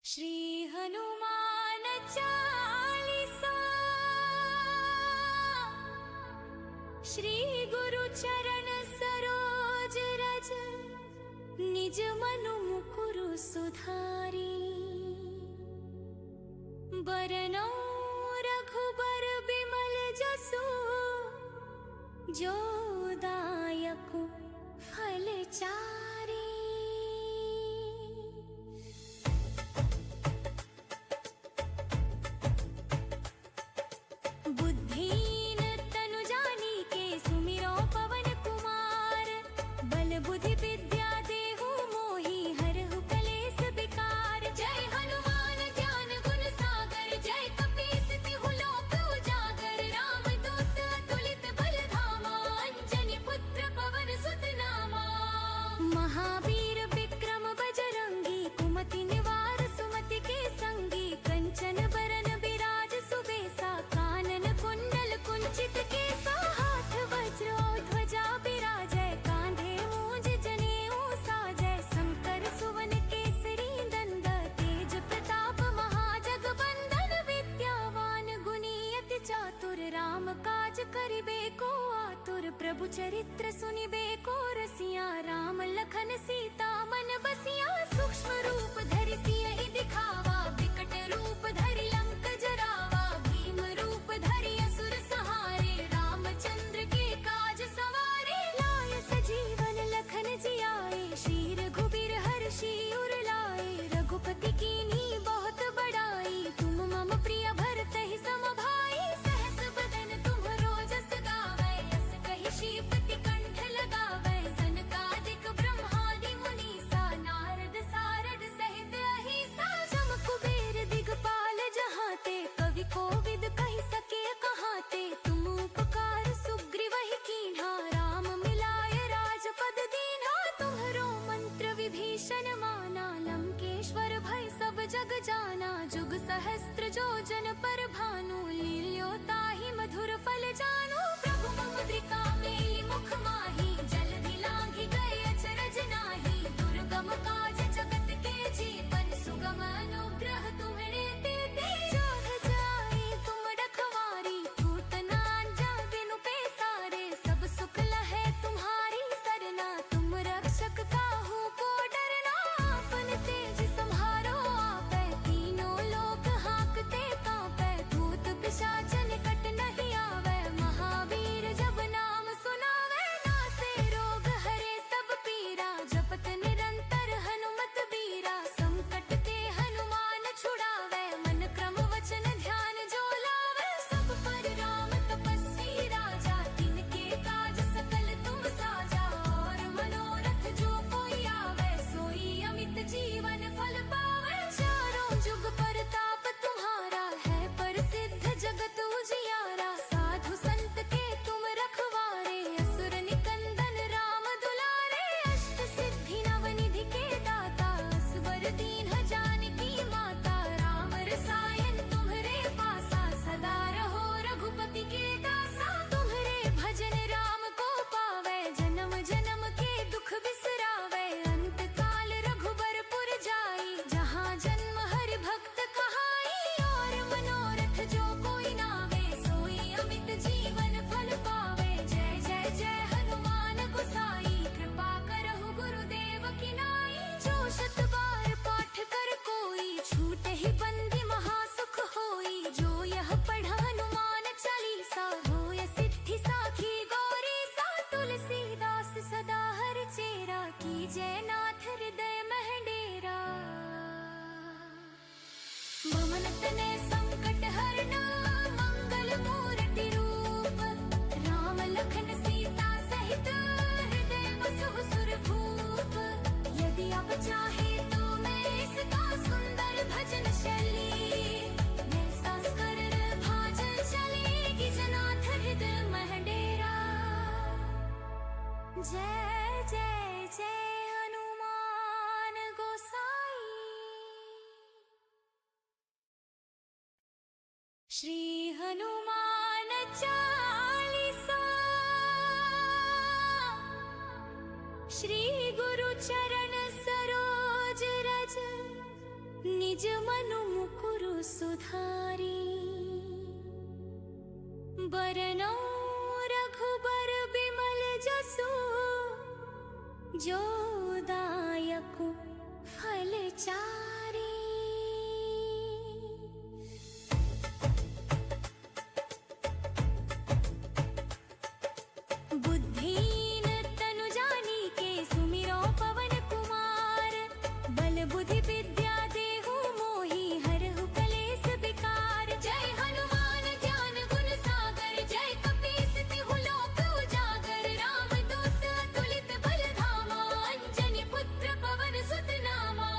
श्री हनुमान चालीसा। श्री गुरु चरण सरोज रज, निज मनु मुकुरु सुधारी। बरनौ रघुबर बिमल जसु, जो दायक फल चारि। बुद्धिहीन तनु जानिके, सुमिरो पवन कुमार। बल बुद्धि विद्या देहु मोहि, हरहु कलेस विकार। जय हनुमान ज्ञान गुण सागर, जय कपीस तिहु लोक उजागर। रामदूत अतुलित बल धामा, अंजनी पुत्र पवन सुत नामा। महावीर विक्रम बजरंगी, कुमति निवार सुमति के संगी। कंचन बरन बिराज सुबेसा, कानन कुंडल कुंचित केसा। हाथ वज्र और ध्वजा बिराजै, कांधे मूंज जनेऊ साजै। शंकर सुवन केसरी नंदन, तेज प्रताप महाजगबंदन। विद्यावान गुणी अति चातुर, राम काज करिबे को आतुर। प्रभु चरित्र सुनिबे को रसिया, राम लखन सीता मन बसिया। सूक्ष्म रूप धरि सियहि दिखावा, विकट रूप धरि लंक जरावा। भीम रूप धरि असुर सहारे, रामचंद्र के काज सवारे। लाय सजीवन लखन जियाए, श्री रघुबीर हर्षि उर लाए। रघुपति कीन्ही बहुत बड़ाई, तुम मम प्रिय भरतहि सम भाई। सहस बदन तुम्हरो जस गावै, यस कहि श्रीपति कंठ लगावै। सनकादिक ब्रह्मादि मुनीसा, नारद सारद सहित अहिसा। जम कुबेर दिगपाल जहाते, कवि कोविद कहि सके कहाते। तुम उपकार सुग्रीवहि कीन्हा, राम मिलाय राजपद दीन्हा। तुम्हरो मंत्र विभीषण माना, लंकेश्वर भय सब जग जाना। जुग सहस्त्र जो जन पर भानु, लील्यो ताहि मधुर फल जानू। प्रभु मुद्रिका मेलि मुख माहि, जलधि लांघि गए अचरज नाहि। दुर्गम काज जगत के जीवन, सुगम अनुग्रह तुम्हरे तेते। जोध जाए तुम रखवारी, टूट ना बिनु पैसारे। सब सुख लहै तुम्हारी सरना, तुम रक्षक काहू को डरना। आपन तेज सम्हारो आपै, तीनों लोक हांकते कांपै। भूत पिशाच निकट नहीं आवै, महावीर जब नाम सुनावै। नासे रोग हरे सब पीरा, जपत निरंतर हनुमत बीरा। संकट ते हनुमान छुड़ावै, मन क्रम वचन ध्यान जो लावै। सब पर राम तपस्वी राजा, तिनके काज सकल तुम साजा। और मनोरथ जो कोई आवे, सोई अमित जीवन फल पावै। चारों जुग परताप तुम्हारा, है प्रसिद्ध जगत उजियारा। साधु संत के तुम रखवारे, असुर निकंदन राम दुलारे। अष्ट सिद्धि नवनिधि के दाता, असवर दीन जानकी माता। राम रसायन तुम्हरे पासा, सदा रहो रघुपति के दासा। तुम्हरे भजन राम को पावै, जन्म जन्म के दुख बिसरावै। अंत काल रघुबर पुर जाई, जहाँ जन्म हरि भक्त कहाई। और मनोरथ जो कोई नावे, सोई अमित जीवन फल पावे। जय जय जय हनुमान गोसाई, कृपा करहु गुरुदेव की नाई। जो शत बार पाठ कर कोई, छूटे ही बंदी महासुख होई। जो यह पढ़ हनुमान चालीसा, होय सिद्धि साखी गौरी सा। तुलसीदास सदा हरि चेरा, कीजय नाथ हृदय मह डेरा। भवन तनय संकट हरना, मंगल मूर्ति रूप। राम लखन सीता सहित, हृदय बसहु सुरभूप। यदि आप चाहे तो मैं इसका सुंदर भजन शैली। मैं सास कर भाजन चलेगी, जनाथ हृदय मह डेरा। जय जय जय हनुमान गोसाई। श्री हनुमान चालीसा। श्री गुरु चरण सरोज रज, निज मनु मुकुरु सुधारी। बरनौ रघुबर बिमल जसु, जो दायकु फल चारी। बुद्धिहीन तनु जानिके सुमिरो पवन कुमार। बल बुद्धि विद्या देहु मोहि हरहु कलेस विकार। जय हनुमान ज्ञान गुण सागर, जय कपीस तिहु लोक उजागर। रामदूत अतुलित बल धामा, अंजनी पुत्र पवन सुत नामा।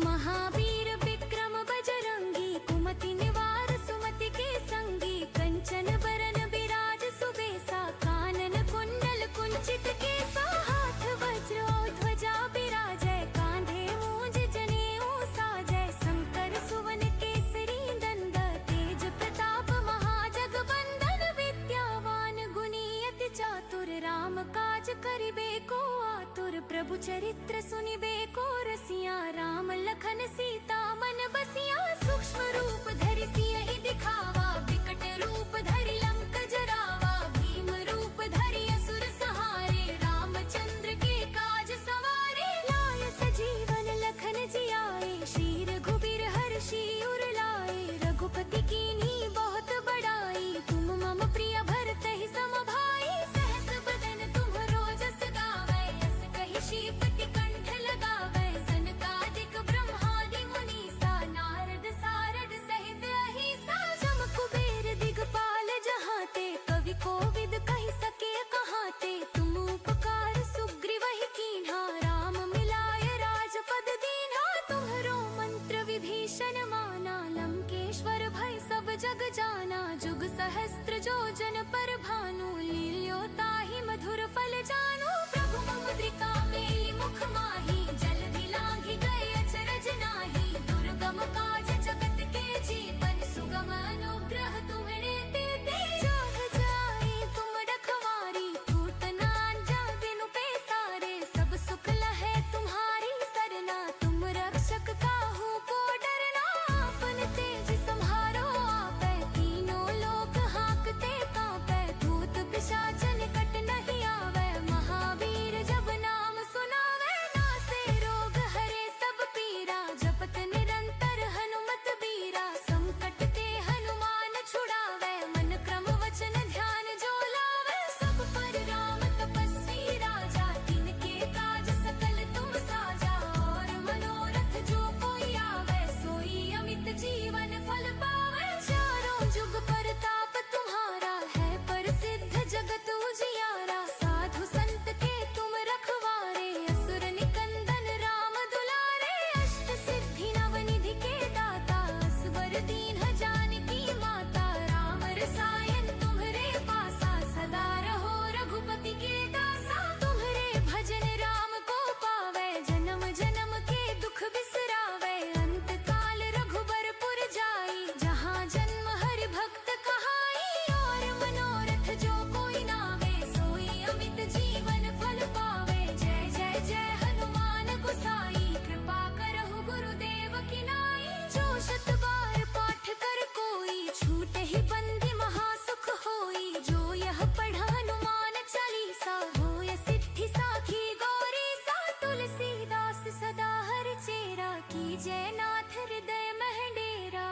महावीर विक्रम बजरंगी, कुमति निवार सुमति के संगी। कंचन बरन बिराज सुबेसा, कानन कुंडल कुंचित केसा। हाथ वज्र और ध्वजा बिराजै, कांधे मूंज जनेऊ साजै। शंकर सुवन केसरी नंदन, तेज प्रताप महाजगवंदन। विद्यावान गुणी अति चातुर, राम काज करिबे को आतुर। प्रभु चरित्र सुनिबे को रसिया, राम लखन सीता मन बसिया। सूक्ष्म रूप धरि सियहि दिखावा, विकट रूप धरि लंक जरावा। भीम रूप धरि असुर सहारे, रामचंद्र के काज सवारे। लाय सजीवन लखन जियाए, श्री रघुबीर हर्षि उर लाए। रघुपति कीन्ही बहुत बड़ाई, तुम मम प्रिय भरतहि सम भाई। सहस बदन तुम्हरो जस गावै, यस कहि श्रीपति कंठ लगावै। सनकादिक ब्रह्मादि मुनीसा, नारद सारद सहित अहिसा। जम कुबेर दिगपाल जहाते, कवि कोविद कहि सके कहाते। तुम उपकार सुग्रीवहि कीन्हा, राम मिलाय राजपद दीन्हा। तुम्हरो मंत्र विभीषण माना, लंकेश्वर भय सब जग जाना। जुग सहस्त्र जो जन पर भानु, लील्यो ताहि मधुर फल जानू। प्रभु मुद्रिका मेलि मुख माहि, जल्दी लांघि गए अचरज नाही। दुर्गम काज जगत के जीवन, सुगम अनुग्रह तुम्हरे तेते। जाग जाए तुम रखवारी, टूट ना जाए बिनु पैसारे। सब सुख लहै तुम्हारी सरना, तुम रक्षक काहू को डरना। आपन तेज सम्हारो आपै, तीनों लोक हांकते कांपै। भूत पिशाच निकट नहीं आवै, महावीर जब नाम सुनावै। नासे रोग हरे सब पीरा, जपत निरंतर हनुमत बीरा। संकट ते हनुमान छुड़ावै, मन क्रम वचन ध्यान जो लावै। सब पर राम तपस्वी राजा, तिनके काज सकल तुम साजा। और मनोरथ जो कोई आवे, सोई अमित जीवन फल पावै। चारों जुग परताप तुम्हारा, है प्रसिद्ध जगत उजियारा। साधु संत के तुम रखवारे, असुर निकंदन राम दुलारे। अष्ट सिद्धि नवनिधि के दाता, असवर दीन्ह जानकी माता। राम रसायन तुम्हरे पासा, सदा रहो रघुपति के दासा। तुम्हरे भजन राम को पावै, जन्म जन्म के दुख बिसरावै। अंत काल रघुबर पुर जाई, जहाँ जन्म हरि भक्त कहाई। और मनोरथ जो कोई नावे, सोई अमित जीवन फल पावे। जय जय जय हनुमान गोसाई, कृपा करहु गुरुदेव की नाई। जो शत बार पाठ कर कोई, छूटे ही बंदी महासुख होई। जो यह पढ़ हनुमान चालीसा, होय सिद्धि साखी गौरी सा। तुलसीदास सदा हरि चेरा, कीजय नाथ हृदय मह डेरा।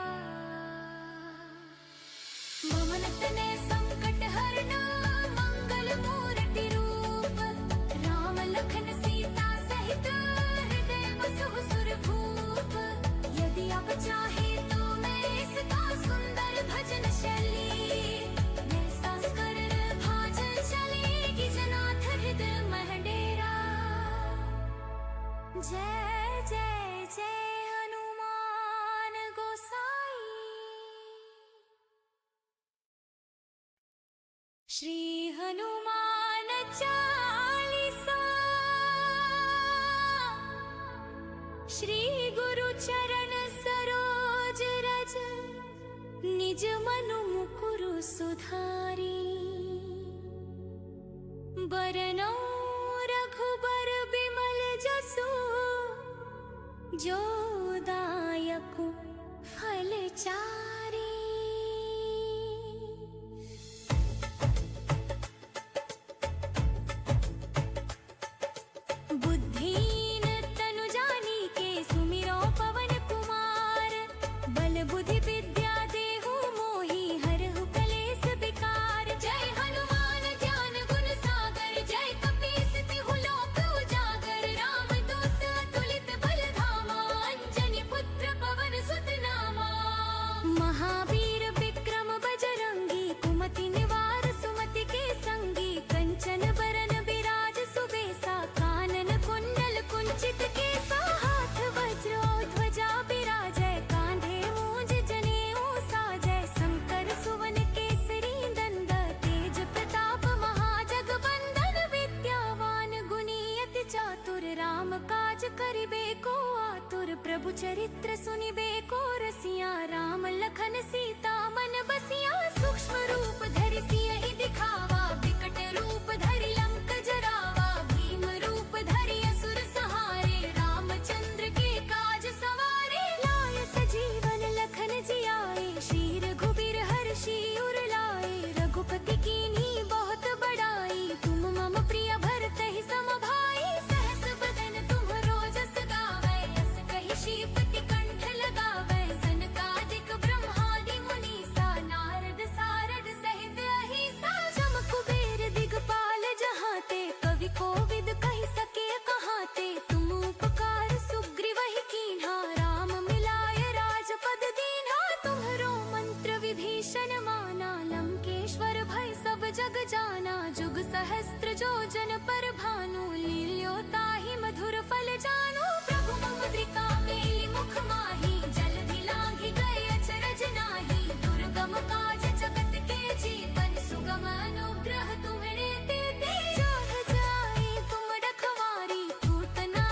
ममन तने संकट हरना, मंगल मूर्ति रूप। राम लखन सीता सहित, हृदय बसहु सुरभूप। यदि आप चाहे तो मैं इसका सुंदर भजन शैली। मैं सांस कर भाजन चलेगी, जनाथ हृदय मह डेरा। जय जय जय हनुमान गोसाई। श्री हनुमान चालीसा, श्री गुरु चरण सरोज रज। निज मनु मुकुरु सुधारी। बरनौ रघुबर बिमल जसु, जो दायक चरित्र सुनिबे को रसिया, राम लखन सीता मन बसिया। सूक्ष्म रूप धरि सियहि दिखावा, विकट रूप धरि लंक जरावा। भीम रूप धरि असुर सहारे, रामचंद्र के काज सवारे। लाय सजीवन लखन जियाए, शीर घुबिर हर्षि उर लाए। रघुपति कीन्ही बहुत बड़ाई, तुम मम प्रिय भरतहि सम भाई। सहस बदन तुम्हरो जस गावै, यस कहि श्रीपति कंठ लगावै। सनकादिक ब्रह्मादि मुनीसा, नारद सारद सहित अहिसा। जम कुबेर दिगपाल जहाते, कवि कोविद कहि सके कहाते। तुम उपकार सुग्रीवहि कीन्हा, राम मिलाय राजपद दीन्हा। तुम्हरो मंत्र विभीषण माना, लंकेश्वर भय सब जग जाना। जुग सहस्त्र जो जन पर भानु, लील्यो ताहि मधुर फल जानू। प्रभु मुद्रिका मेलि मुख माहि, जलधि लांघि गए अचरज नाही। दुर्गम काज जगत के जीवन, सुगम अनुग्रह तुम्हरे तेते। जाह जाए तुम रखवारी, टूट ना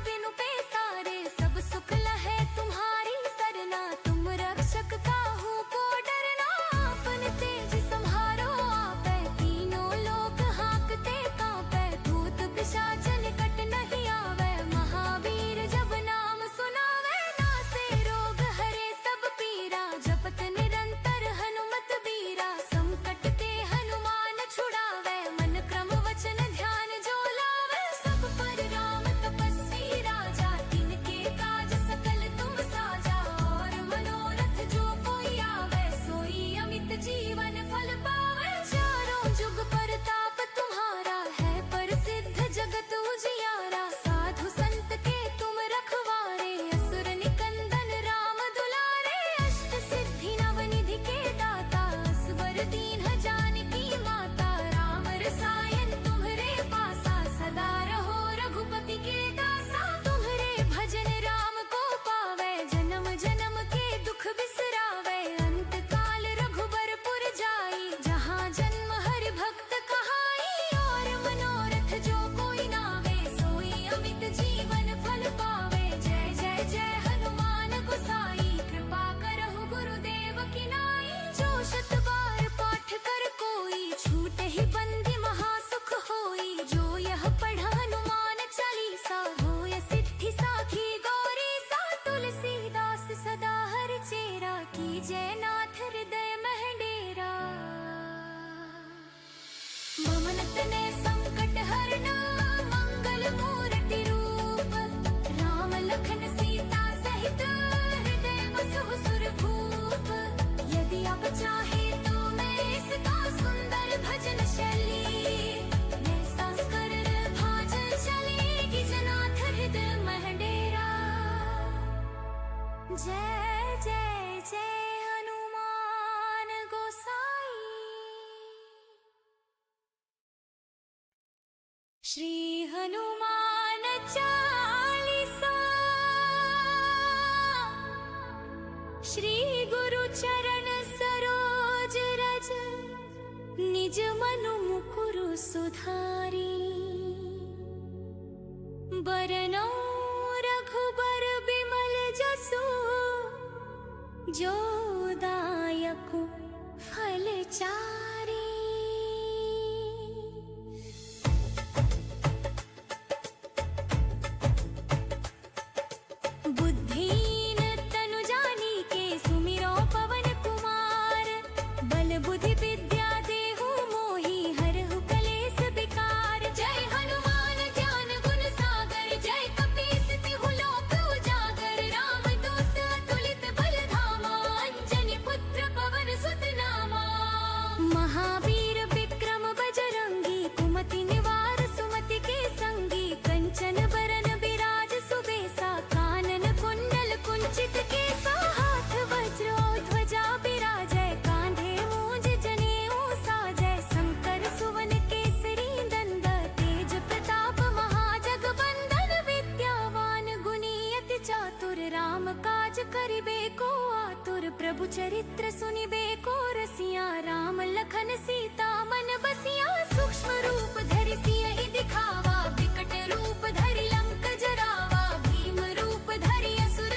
बिनु पैसारे। सब सुख लहै तुम्हारी सरना, तुम रक्षक काहू को डरना। आपन तेज सम्हारो आपै, तीनों लोक हांकते कांपै। भूत पिशाच निकट नहीं आवै, महावीर जब नाम सुनावै। नासे रोग हरे सब पीरा, जपत निरंतर हनुमत बीरा। संकट ते हनुमान छुड़ावै, मन क्रम वचन ध्यान जो लावै। सब पर राम तपस्वी राजा, तिनके काज सकल तुम साजा। और मनोरथ जो कोई आवे, सोई अमित जीवन फल पावै। चारों जुग परताप तुम्हारा, है प्रसिद्ध जगत उजियारा। साधु संत के तुम रखवारे, असुर निकंदन राम दुलारे। अष्ट सिद्धि नवनिधि के दाता, असवर दीन्ह जानकी माता। राम रसायन तुम्हरे पासा, सदा रहो रघुपति के दासा। तुम्हरे भजन राम को पावै, जन्म जन्म के दुख बिसरावै। अंत काल रघुबर पुर जाई, जहाँ जन्म हरि भक्त कहाई। और मनोरथ जो कोई नावे, सोई अमित जीवन फल पावे। जय जय जय हनुमान गोसाई, कृपा करहु गुरुदेव की नाई। जो शत बार पाठ कर कोई, छूटे ही बंदी महासुख होई। जो यह पढ़ हनुमान चालीसा, होय सिद्धि साखी गौरी सा। तुलसीदास सदा हरि चेरा, कीजय नाथ हृदय मह डेरा। ममन तनय संकट हरना, मंगल मूर्ति रूप। राम लखन सीता सहित, हृदय बसहु सुरभूप। यदि आप चाहे तो मैं इसका सुंदर भजन शैली, मैं सास कर भाजन चलेगी जनाथ हृदय मह डेरा। जय जय जय हनुमान गोसाई। श्री हनुमान चालीसा, श्री गुरु चरण सरोज रज। निज मनु मुकुरु सुधारी, बरनौ रघुबर बिमल जसु। जो दायकु फल चारी। बुद्धिहीन तनु जानिके, सुमिरो पवन कुमार। बल बुद्धि विद्या देहु मोहि, हरहु कलेस विकार। जय हनुमान ज्ञान गुण सागर, जय कपीस तिहु लोक उजागर। रामदूत अतुलित बल धामा, अंजनी पुत्र पवन सुत नामा। महावीर विक्रम बजरंगी, कुमति निवार सुमति के संगी। कंचन बरन बिराज सुबेसा, कानन कुंडल कुंचित केसा। हाथ वज्र और ध्वजा बिराजै, कांधे मूंज जनेऊ साजै। शंकर सुवन केसरी नंदन, तेज प्रताप महाजगबंदन। विद्यावान गुणी अति चातुर, राम काज करिबे को आतुर। प्रभु चरित्र सुनिबे को रसिया, राम लखन सीता मन बसिया। सूक्ष्म रूप धरि सियहि दिखावा, विकट रूप धरि लंक जरावा। भीम रूप धरि असुर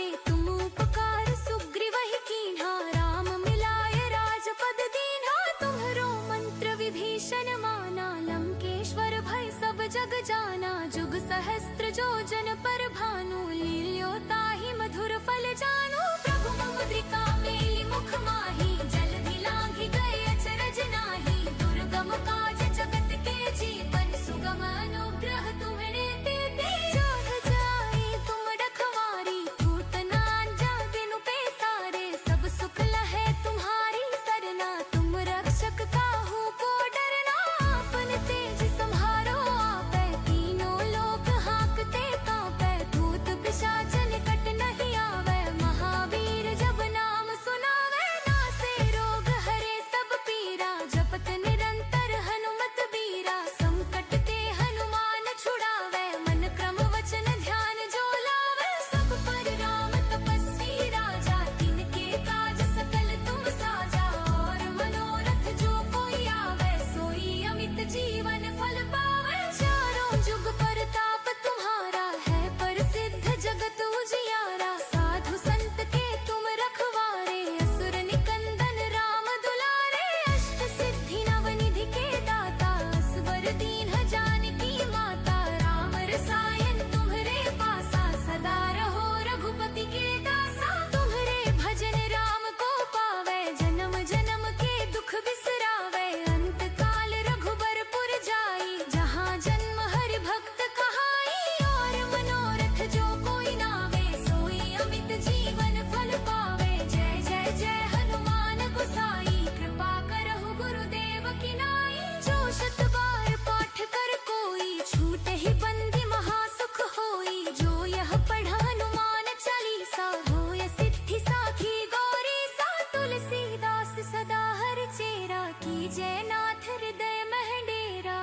पावे तुम उपकार सुग्रीव ही कीन्हा राम मिलाय राजपद दीन्हा तुम्हरो मंत्र विभीषण माना लंकेश्वर भय सब जग जाना जुग सहस्त्र जो जन पर भानु लील्यो ताहि मधुर फल जानो प्रभु मुद्रिका मेलि मुख माहि जल्दी लांघि गए अचरज नाही दुर्गम काज जगत के जीवन सुगम अनुग्रह तुम्हरे तेते जोध जाए तुम रखवारी टूट ना जा बिनु पैसारे सब सुख लहे तुम्हारी सरना तुम रक्षक काहू को डरना आपन तेज संहारो आपै तीनों लोक हांकते कांपै भूत पिशाच निकट नहीं आवे महावीर जब नाम सुनावे नासे रोग हरे सब पीरा जपत निरंतर हनुमत बीरा संकट ते हनुमान छुड़ावे मन क्रम वचन ध्यान जो लावे सब पर राम तपस्वी राजा तिनके काज सकल तुम साजा और मनोरथ जो कोई आवे सोई अमित जीवन फल पावे चारों जुग परताप तुम्हारा है प्रसिद्ध जगत उजियारा साधु संत के तुम रखवारे असुर निकंदन राम दुलारे अष्ट सिद्धि नवनिधि के दाता असवर दीन जानकी माता राम रसायन तुम्हरे पासा सदा रहो रघुपति के दासा तुम्हरे भजन राम को पावे जन्म जन्म के दुख बिसरावे अंत काल रघुबर पुर जाई जहाँ जन्म हरि भक्त कहाई और मनोरथ जो कोई नावे सोई अमित जीवन फल पावे जय जय जय हनुमान गोसाई कृपा करहु गुरुदेव की नाई जो शत बार पाठ कर कोई छूटे ही बंदी महासुख होई जो यह पढ़ हनुमान चालीसा होय सिद्धि साखी गौरी सा तुलसीदास सदा हर चेरा की जय नाथ हृदय मह डेरा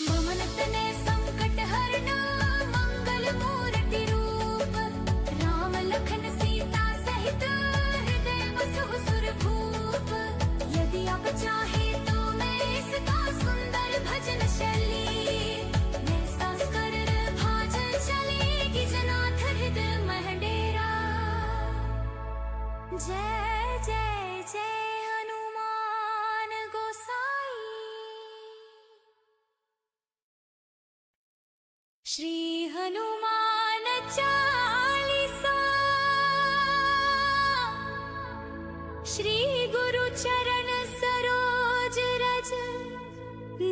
ममन तने संकट हरना मंगल मूर्ति रूप राम लखन सीता सहित हृदय बसहु सुर भूप यदि आप चाहे तो मैं इसका सुंदर भजन शैली मैं सांस कर भाजन चलेगी जनाथ हृदय मह डेरा जय जय जय हनुमान गोसाई श्री हनुमान चालीसा श्री गुरु चरण सरोज रज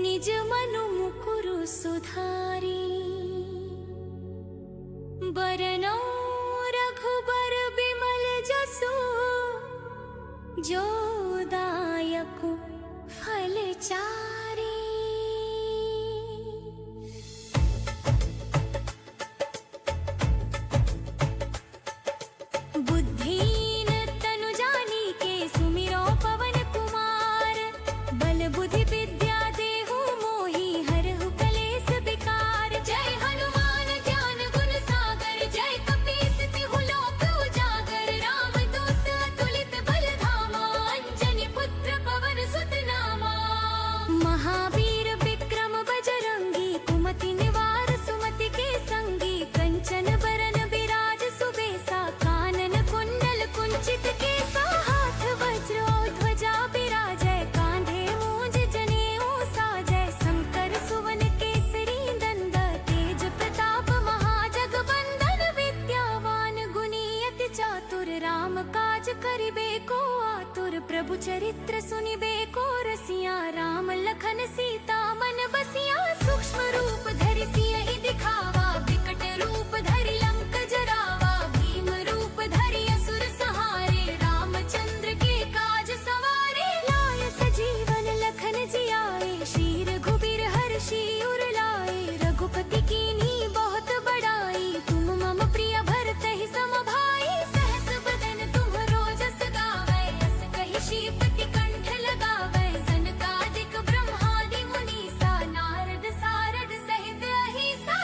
निज मनु मुकुरु सुधारी बरनौ रघुबर बिमल जसु जो दायक फल चारी बुद्धिहीन तनु जानिके सुमिरो पवन कुमार बल बुद्धि विद्या देहु मोहि हरहु कलेस विकार जय हनुमान ज्ञान गुण सागर जय कपीस तिहु लोक उजागर राम दूत अतुलित बल धामा अंजनी पुत्र पवन सुत नामा महावीर विक्रम बजरंगी कुमति निवार सुमति के संगी कंचन बरन विराज सुबेसा कानन कुंडल कुंचित केसा हाथ वज्र और ध्वजा बिराजय कांधे मूंज जनेऊ साजय शंकर सुवन केसरी नंद तेज प्रताप महाजगबंदन विद्यावान गुणी अति चातुर राम काज करिबे को आतुर प्रभु चरित्र सुनिबे को रसिया राम लखन सीता मन बसिया सूक्ष्म रूप धरि सियहि दिखावा विकट रूप धरि लंक जरावा भीम रूप धरि असुर सहारे रामचंद्र के काज सवारे लाय सजीवन लखन जियाए श्री रघुबीर हर्षि उर लाए रघुपति कीन्ही बहुत बड़ाई तुम मम प्रिय भरत ही सम भाई सहस बदन तुम्हरो जस गावै अस कहि श्रीपति कंठ लगावै सनकादिक ब्रह्मादि मुनीसा नारद सारद सहित अहिसा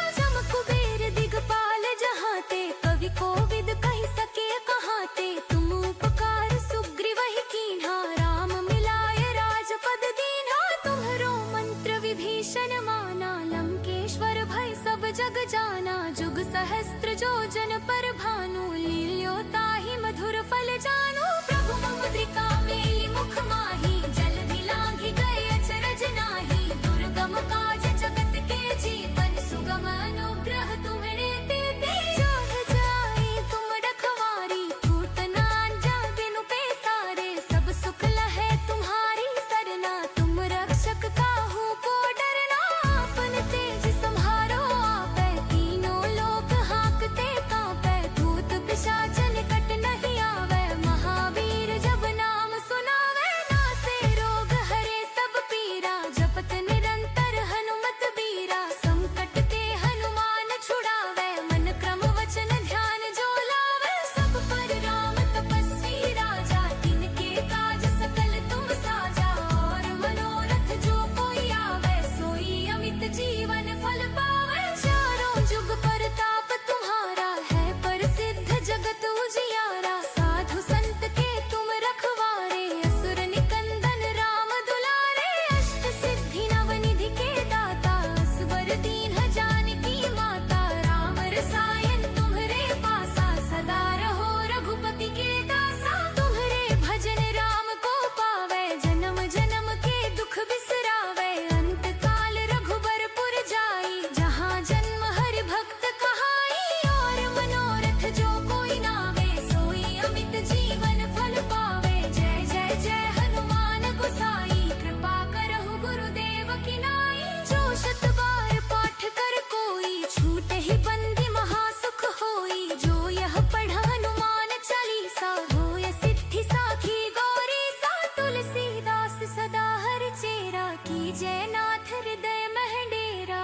जन पर भानु लील्यो ताहि मधुर फल जानो प्रभु मुद्रिका मेली मुख माही जल्दी लांघि गए अचरज नाही दुर्गम काज जगत के जीवन सुगम अनुग्रह तुम्हरे देते जाह जाए तुम रखवारी टूट ना जा बिनु पैसारे सब सुख लहे तुम्हारी सरना तुम रक्षक काहू को डरना आपन तेज संहारो आपै तीनों लोक हांकते कांपै भूत पिशाच निकट नहीं आवे महावीर जब नाम सुनावे नासे रोग हरे सब पीरा जपत निरंतर हनुमत बीरा संकट ते हनुमान छुड़ावे मन क्रम वचन ध्यान जो लावे सब पर राम तपस्वी राजा तिनके काज सकल तुम साजा और मनोरथ जो कोई आवे सोई अमित जीवन फल पावे चारों जुग परताप तुम्हारा है प्रसिद्ध जगत उजियारा साधु संत के तुम रखवारे असुर निकंदन राम दुलारे अष्ट सिद्धि नवनिधि के दाता असवर दीन जानकी माता राम रसायन तुम्हरे पासा सदा रहो रघुपति के दासा तुम्हरे भजन राम को पावे जन्म जन्म के दुख बिसरावे अंत काल रघुबरपुर जाई जहाँ जन्म हरि भक्त कहाई और मनोरथ जो कोई नावे सोई अमित जीवन फल पावे जय जय जय हनुमान गोसाई कृपा करहु गुरुदेव की नाई जो शत बार पाठ कर कोई छूटे ही बंदी महासुख होई जो यह पढ़ हनुमान चालीसा होय सिद्धि साखी गौरी सा तुलसीदास सदा हर चेरा की जय नाथ हृदय मह डेरा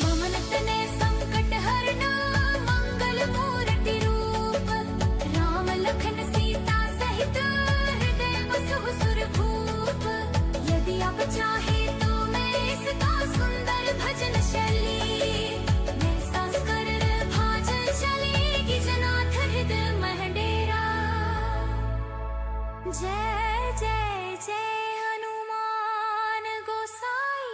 ममन तने संकट हरना मंगल मूर्ति रूप राम लखन सीता सहित हृदय बसहु सुरभूप यदि आप चाहे तो मैं इसका सुंदर भजन शैली मैं सांस कर भाजन चलेगी जनाथ हृदय मह डेरा जय जय जय हनुमान गोसाई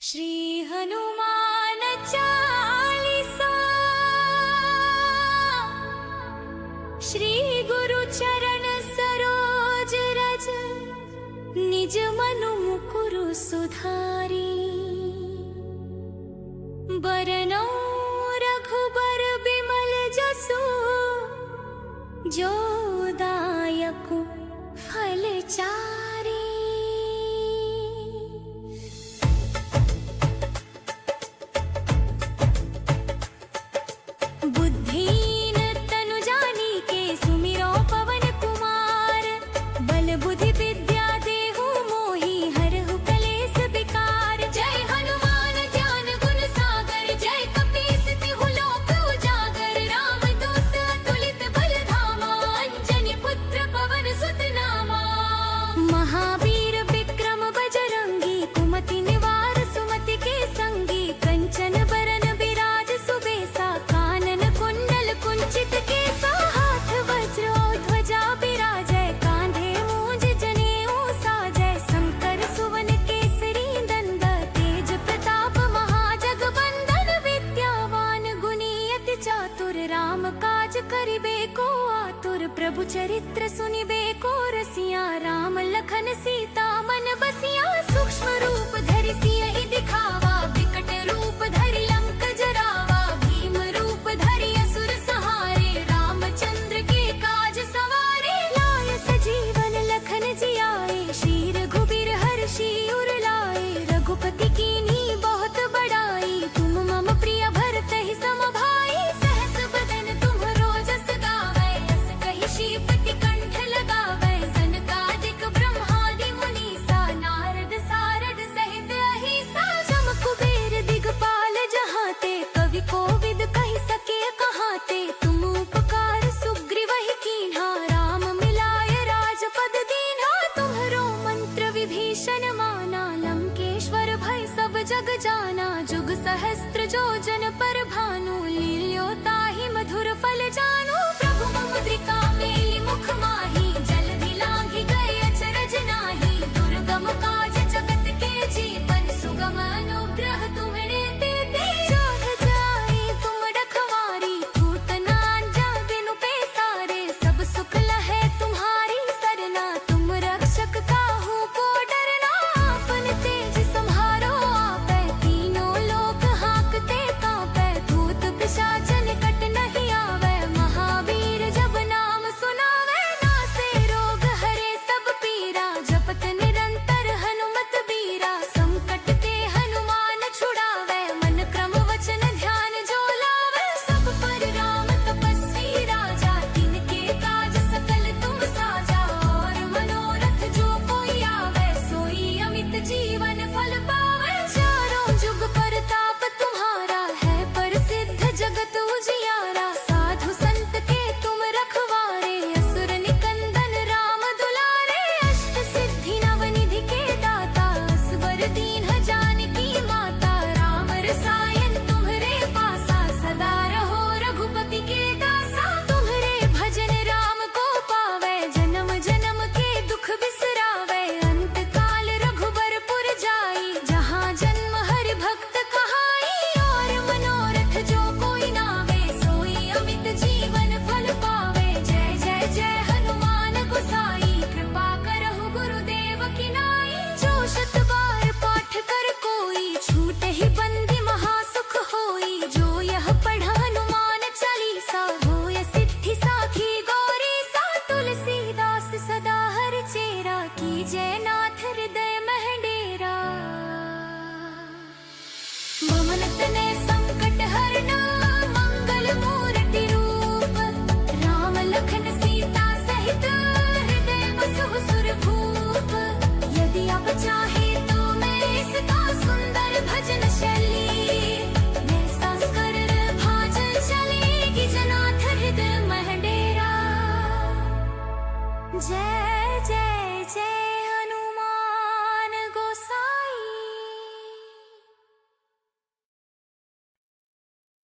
श्री हनुमान चालीसा श्री गुरु चरण सरोज रज निज मनु मुकुरु सुधारी बरनौ रघुबर बिमल जसु जो दायक फल चारी बुद्धिहीन तनु जानिके सुमिरो पवन कुमार बल बुद्धि विद्या देहु मोहि हरहु कलेस विकार जय हनुमान ज्ञान गुण सागर जय कपीस तिहु लोक उजागर राम दूत अतुलित बल धामा अंजनी पुत्र पवन सुत नामा महावीर विक्रम बजरंगी कुमति निवार सुमति के संगी कंचन बरन बिराज सुबेसा कानन कुंडल कुंचित केसा हाथ वज्र और ध्वजा बिराजय कांधे मूंज जनेऊ साजय शंकर सुवन केसरी नंद तेज प्रताप महाजगबंदन विद्यावान गुणी अति चातुर राम काज करिबे को आतुर प्रभु चरित्र सुनिबे को रसिया राम लखन सीता मन बसिया सूक्ष्म रूप धरि सियहि दिखावा विकट रूप धरि लंक जरावा भीम रूप धरि असुर सहारे रामचंद्र के काज सवारे लाय सजीवन लखन जियाए श्री रघुबीर हर्षि उर लाए रघुपति कीन्ही बहुत बड़ाई तुम मम प्रिय भरतहि सम भाई सहस बदन तुम्हरो जस गावै यस कहि श्रीपति कंठ लगावै सनकादिक ब्रह्मादि मुनीसा नारद सारद सहित अहिसा जम कुबेर दिगपाल जहाते कवि कोविद कहि सके कहाते तुम उपकार सुग्रीवहि कीन्हा राम मिलाय राजपद दीन्हा तुम्हरो मंत्र विभीषण माना लंकेश्वर भय सब जग जाना जुग सहस्त्र जो जन पर भानु लील्यो ताहि मधुर फल जानो प्रभु मुद्रिका मेली मुख माही जल्दी लांघि गए अचरज नाही दुर्गम काज जगत के जीवन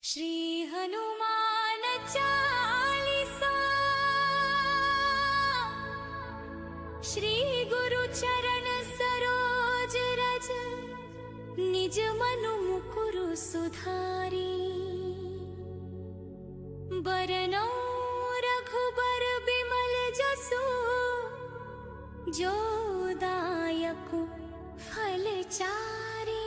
श्री हनुमान चालीसा। श्री गुरु चरण सरोज रज, निज मनु मुकुरु सुधारी। बरनौ रघुबर बिमल जसु, जो दायक फल चारी।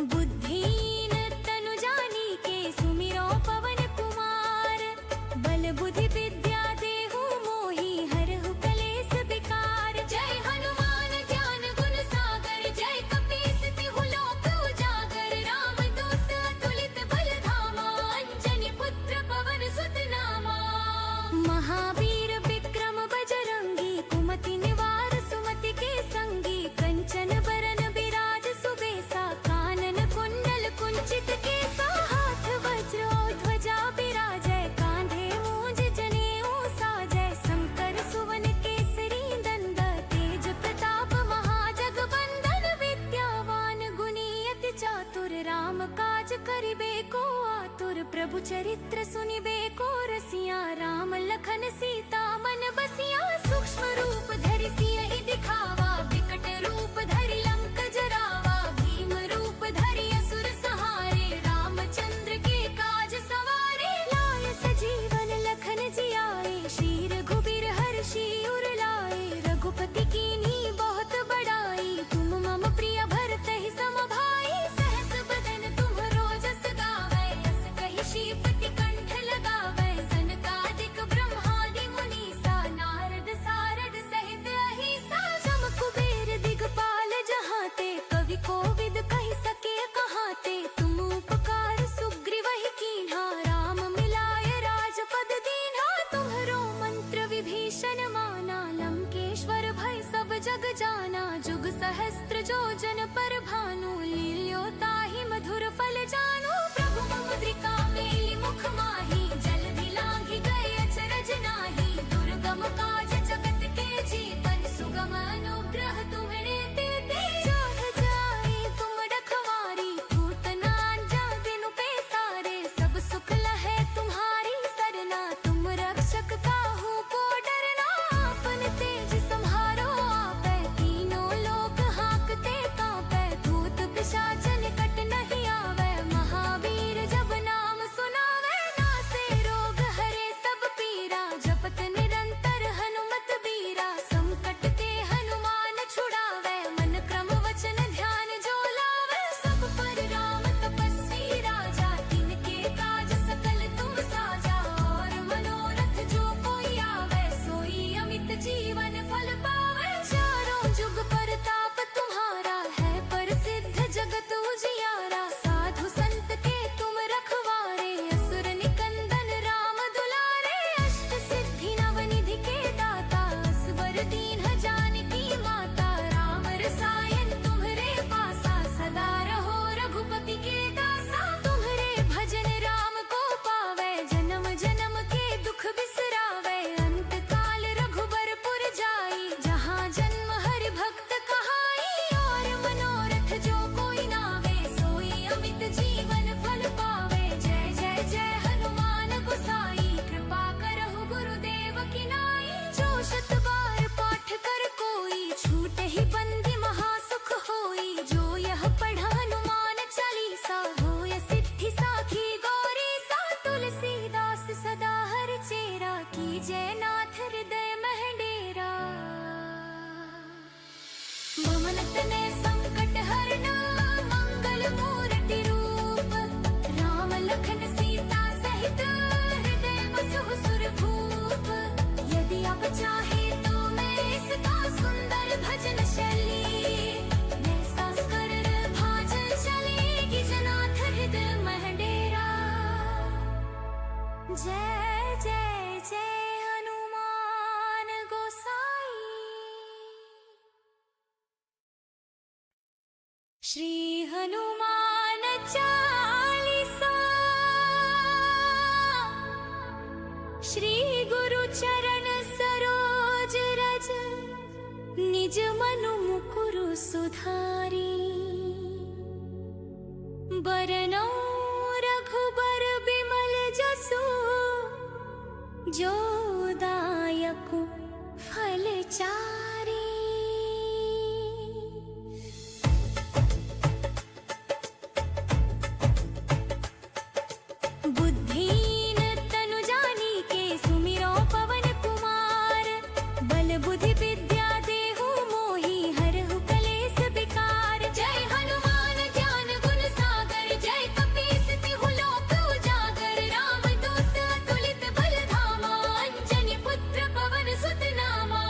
बुद्धिहीन तनु जानिके सुमिरो पवन कुमार। बल बुद्धि विद्या देहु मोहि हरहु कलेस विकार। जय हनुमान ज्ञान गुण सागर, जय कपीस तिहु लोक उजागर। रामदूत अतुलित बल धामा, अंजनी पुत्र पवन सुत नामा। महावीर विक्रम बजरंगी, कुमति निवार सुमति के संगी। कंचन बरन बिराज सुबेसा, कानन कुंडल कुंचित केसा। हाथ वज्र और ध्वजा बिराजै, कांधे मूंज जनेऊ साजै। शंकर सुवन केसरी नंद, तेज प्रताप महाजगवंदन। विद्यावान गुणी अति चातुर, राम काज करिबे को आतुर। प्रभु चरित्र सुनिबे को रसिया, राम लखन सीता मन बसिया। सूक्ष्म रूप धरि सियहि दिखावा, विकट रूप धरि लंक जरावा। भीम रूप धरि असुर सहारे, रामचंद्र के काज सवारे। लाय सजीवन लखन जियाए, श्री रघुबीर हर्षि उर लाए। रघुपति कीन्ही बहुत बड़ाई, तुम मम प्रिय भरतहि सम भाई। सहस बदन तुम्हरो जस गावै, अस कहि श्रीपति कंठ लगावै। सनकादिक ब्रह्मादि मुनीसा, नारद सारद सहित अहिसा। जम कुबेर दिगपाल जहाते, कवि कोविद कहि सके कहाते। तुम उपकार सुग्रीवहि कीन्हा, राम मिलाय राजपद दीन्हा। तुम्हरो मंत्र विभीषण माना, लंकेश्वर भय सब जग जाना। जुग सहस्त्र जो जन पर भानु, लील्यो ताहि मधुर फल जानू। प्रभु मुद्रिका मेलि मुख माहि, जलधि लांघि गए अचरज नाही। दुर्गम काज जगत के जीवन, सुगम अनुग्रह तुम्हरे तेते। जाह जाए तुम रखवारी, पूत न आज्ञा बिनु पैसारे। सब सुख लहै तुम्हारी सरना, तुम रक्षक काहू को डरना। आपन तेज सम्हारो आपै, तीनों लोक हांकते कांपै। भूत पिशाच निकट नहीं आवै, महावीर जब नाम सुनावै। नासे रोग हरे सब पीरा, जपत निरंतर हनुमत बीरा। संकट ते हनुमान छुड़ावै, मन क्रम वचन ध्यान जो लावै। सब पर राम तपस्वी राजा, तिनके काज सकल तुम साजा। और मनोरथ जो कोई आवे, सोई अमित जीवन फल पावै। चारों जुग परताप तुम्हारा, है प्रसिद्ध जगत उजियारा। साधु संत के तुम रखवारे, असुर निकंदन राम दुलारे। अष्ट सिद्धि नवनिधि के दाता, असवर दीन्ह जानकी माता। राम रसायन तुम्हरे पासा, सदा रहो रघुपति के दासा। तुम्हरे भजन राम को पावै, जन्म जन्म के दुख बिसरावै। अंत काल रघुबर पुर जाई, जहाँ जन्म हरि भक्त कहाई। और मनोरथ जो कोई नावे, सोई अमित जीवन फल पावे। जय जय जय हनुमान गोसाई, कृपा करहु गुरुदेव की नाई। जो शत बार पाठ कर कोई, छूटे ही बंदी महासुख होई। जो यह पढ़ हनुमान चालीसा, होय सिद्धि साखी गौरी सा। तुलसीदास सदा हर चेरा, कीजय नाथ हृदय मह डेरा। ममन तनय संकट हरना, मंगल मूर्ति रूप। राम लखन सीता सहित, हृदय बसहु सुरभूप। यदि आप चाहे तो मैं इसका सुंदर भजन शैली। मैं सास कर भाजन चलेगी, जनाथ हृदय मह डेरा। जय जय जय हनुमान गोसाई। श्री हनुमान चालीसा। श्री गुरु चरण सरोज रज, निज जो दायक फलचारी। बुद्धिहीन तनु जानी के सुमिरो पवन कुमार। बल बुद्धि विद्या देहु मोहि हरहु कलेस विकार। जय हनुमान ज्ञान गुण सागर, जय कपीस तिहु लोक उजागर। राम दूत अतुलित बल धामा, अंजनी पुत्र पवन सुत नामा।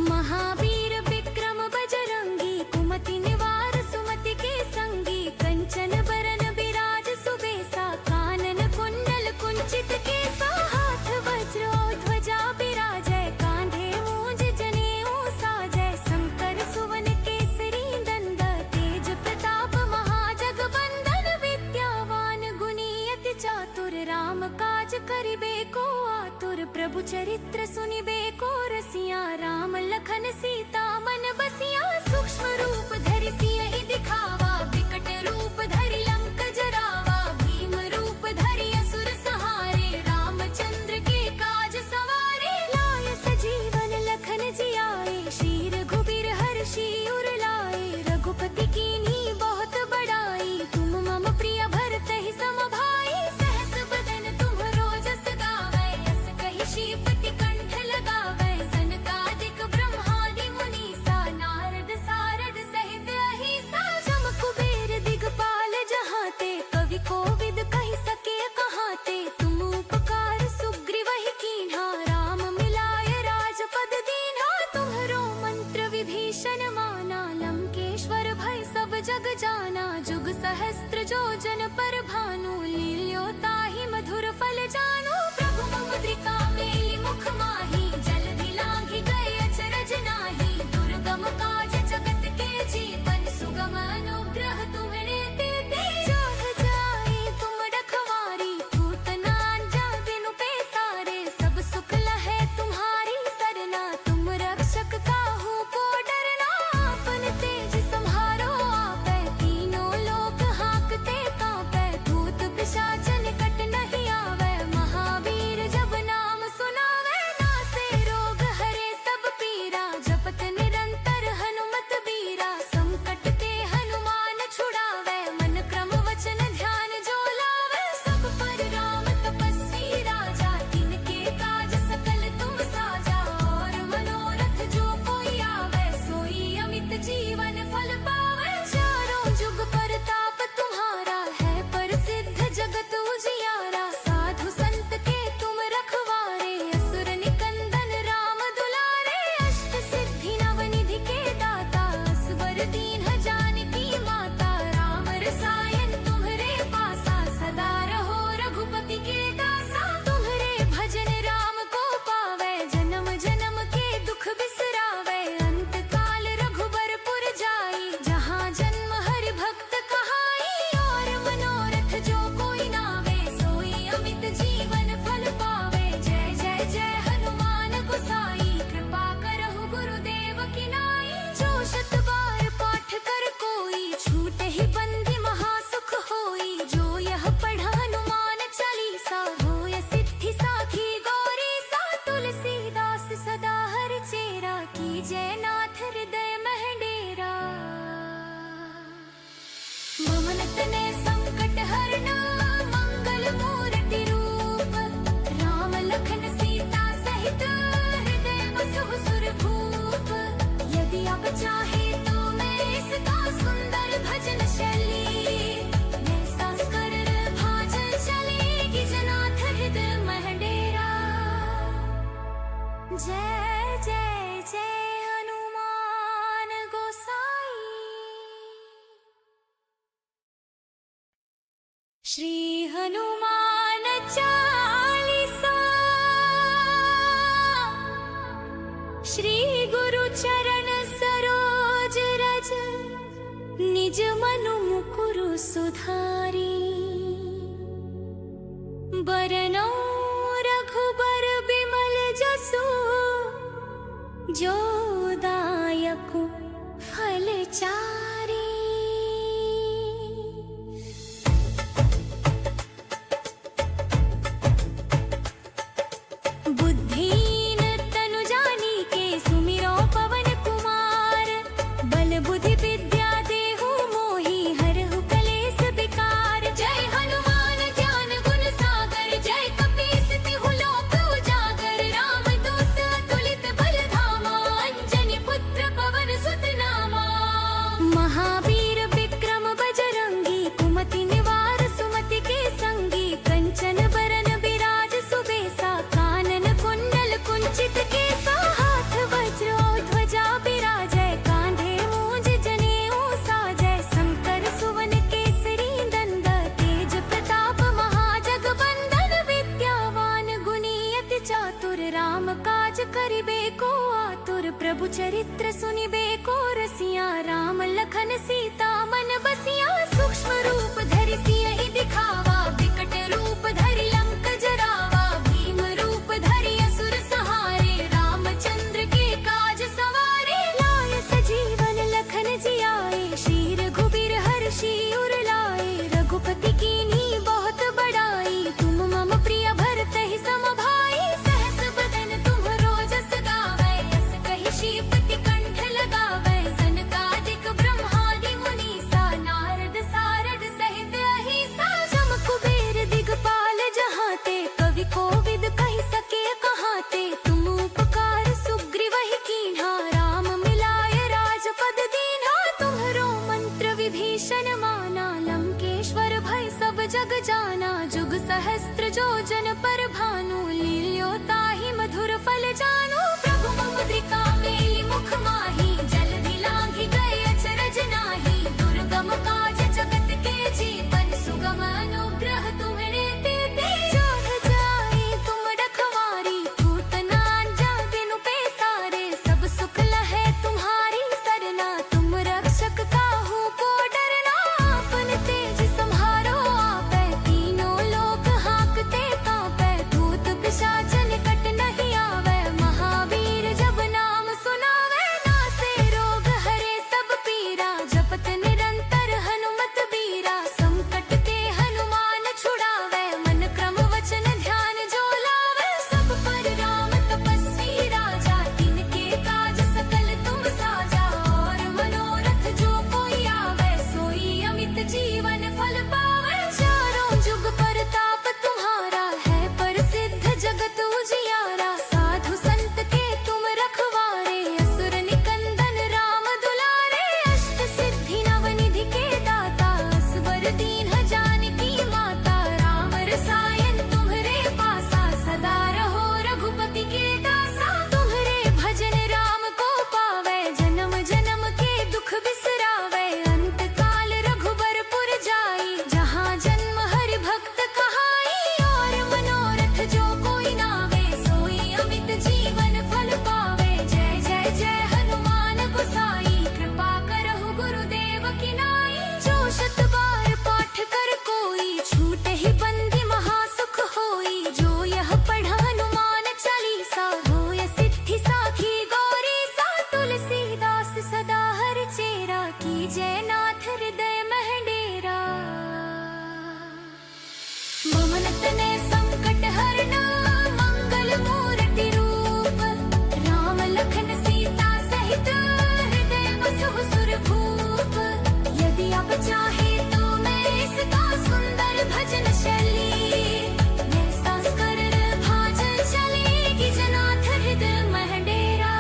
महावीर विक्रम बजरंगी, कुमति निवार सुमति के संगी। कंचन बरन बिराज सुबेसा, कानन कुंडल कुंचित केसा। हाथ वज्र और ध्वजा बिराजै, कांधे मूंज जनेऊ साजै। शंकर सुवन केसरी नंदन, तेज प्रताप महाजगबंदन। विद्यावान गुणी अति चातुर, राम काज करिबे को आतुर। प्रभु चरित्र सुनिबे को रसिया, राम लखन सीता मन बसिया। सूक्ष्म रूप धरि सियहि दिखावा, विकट रूप धरि लंक जरावा। भीम रूप धरि असुर सहारे, रामचंद्र के काज सवारे। लाय सजीवन लखन जियाए, श्री रघुबीर हर्षि उर लाए। रघुपति कीन्ही बहुत बड़ाई, तुम मम प्रिय भरतहि सम भाई। सहस बदन तुम्हरो जस गावै, यस कहि श्रीपति कंठ लगावै। सनकादिक ब्रह्मादि मुनीसा, नारद सारद सहित अहिसा। जम कुबेर दिगपाल जहाते, कवि कोविद कहि सके कहाते। तुम उपकार सुग्रीवहि कीन्हा, राम मिलाय राजपद दीन्हा। तुम्हरो मंत्र विभीषण माना, लंकेश्वर भय सब जग जाना। जुग सहस्त्र जो जन पर भानु, लील्यो ताहि मधुर फल जानू। प्रभु मुद्रिका मेलि मुख माहि, जलधि लांघि गए अचरज नाही। दुर्गम काज जगत के जीवन, सुगम अनुग्रह तुम्हरे तेते। जो जाई तुम रखवारी, पूत न जाय बिनु पैसारे। सब सुख लहै तुम्हारी सरना, तुम रक्षक काहू को डरना। आपन तेज सम्हारो आपै, तीनों लोक हांकते कांपै। भूत पिशाच निकट नहीं आवै, महावीर जब नाम सुनावै। नासे रोग हरे सब पीरा, जपत निरंतर हनुमत बीरा। संकट ते हनुमान छुड़ावै, मन क्रम वचन ध्यान जो लावै। सब पर राम तपस्वी राजा, तिनके काज सकल तुम साजा। और मनोरथ जो कोई आवे, सोई अमित जीवन फल पावै। चारों जुग परताप तुम्हारा, है प्रसिद्ध जगत उजियारा। साधु संत के तुम रखवारे, असुर निकंदन राम दुलारे। अष्ट सिद्धि नवनिधि के दाता, असवर दीन्ह जानकी माता। राम रसायन तुम्हरे पासा, सदा रहो रघुपति के दासा। तुम्हरे भजन राम को पावै, जन्म जन्म के दुख बिसरावै। अंत काल रघुबरपुर जाई, जहाँ जन्म हरि भक्त कहाई। और मनोरथ जो कोई नावे, सोई अमित जीवन फल पावे। जय जय जय हनुमान गोसाई, कृपा करहु गुरुदेव की नाई। जो शत बार पाठ कर कोई, छूटे ही बंदी महासुख होई। जो यह पढ़ हनुमान चालीसा, होय सिद्धि साखी गौरी सा। तुलसीदास सदा हरि चेरा, कीजय नाथ हृदय मह डेरा। मम तने संकट हरना, मंगल मूर्ति रूप। राम लखन सीता सहित, हृदय बसहु सुरभूप। यदि आप चाहे तो मैं इसका सुंदर भजन शैली। मैं सास कर भाजन चलेगी, जनाथ हृदय मह डेरा। जय जय जय हनुमान गोसाई। श्री हनुमान चालीसा, श्री गुरु चरण सरोज रज। निज मनु मुकुरु सुधारी, बरनौ रघुबर बिमल जसु। जो दायक फलचारी। करिबे को आतुर, प्रभु चरित्र सुनिबे को रसिया। राम लखन सीता मन बसिया, सूक्ष्म रूप धरि सियहि दिखावा। विकट रूप धरि लंक जरावा, भीम रूप धरि असुर सहारे। रामचंद्र के काज सवारे, लाय सजीवन लखन जियाए। श्री रघुबीर हर्षि उर लाए, रघुपति कीन्ही बहुत बड़ाई। तुम मम प्रिय भरतहि सम भाई, सहस बदन तुम्हरो जस गावै। यस कहि श्रीपति कंठ लगावै, सनकादिक ब्रह्मादि मुनीसा। नारद सारद सहित अहिसा, जम कुबेर दिगपाल जहाते। कवि कोविद कहि सके कहाते, तुम उपकार सुग्रीवहि कीन्हा। राम मिलाय राजपद दीन्हा, तुम्हरो मंत्र विभीषण माना। लंकेश्वर भय सब जग जाना, जुग सहस्त्र जो जन पर भानु। लील्यो ताहि मधुर फल जानु, प्रभु मुद्रिका मेलि मुख माहि। जल्दी लांघि गए अचरज नाही, दुर्गम काज जगत के जीवन। सुगम अनुग्रह तुम्हरे तेते, जाग जाए तुम रखवारी। पूत न जा बिनु पैसारे, सब सुख लहै तुम्हारी सरना। तुम रक्षक काहू को डरना, आपन तेज सम्हारो आपै। तीनों लोक हाँकते कांपै, भूत पिशाच निकट नहीं आवे। महावीर जब नाम सुनावे, नासे रोग हरे सब पीरा। जपत निरंतर हनुमत बीरा, संकट ते हनुमान छुड़ावे। मन क्रम वचन ध्यान जो लावे, सब पर राम तपस्वी राजा। तिनके काज सकल तुम साजा, और मनोरथ जो कोई आवे। सोई अमित जीवन फल पावे, चारों जुग परताप तुम्हारा। है प्रसिद्ध जगत उजियारा, साधु संत के तुम रखवारे। असुर निकंदन राम दुलारे, अष्ट सिद्धि नवनिधि के दाता। असवर दीन्ह जानकी माता, राम रसायन तुम्हरे पासा। सदा रहो रघुपति के दासा, तुम्हरे भजन राम को पावे। जन्म जन्म के दुख बिसरावे, अंत काल रघुबर पुर जाई। जहाँ जन्म हरि भक्त कहाई, और मनोरथ जो कोई नावे। सोई अमित जीवन फल पावे, जय जय जय हनुमान गोसाई। कृपा करहु गुरुदेव की नाई, जो शत बार पाठ कर कोई। छूटे ही बंदी महासुख होई, जो यह पढ़ हनुमान चालीसा। होय सिद्धि साखी गौरी सा, तुलसीदास सदा हर चेरा। की जय नाथ हृदय मह डेरा, ममन तने संकट हरना। मंगल मूर्ति रूप, राम लखन सीता सहित। हृदय बसहु सुर भूप, यदि आप चाहे तो मैं इसका सुंदर भजन शैली। मैं सांस कर भाजन चलेगी, जनाथ हृदय मह डेरा।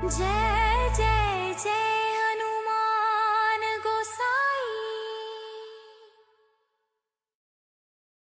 जय जय जय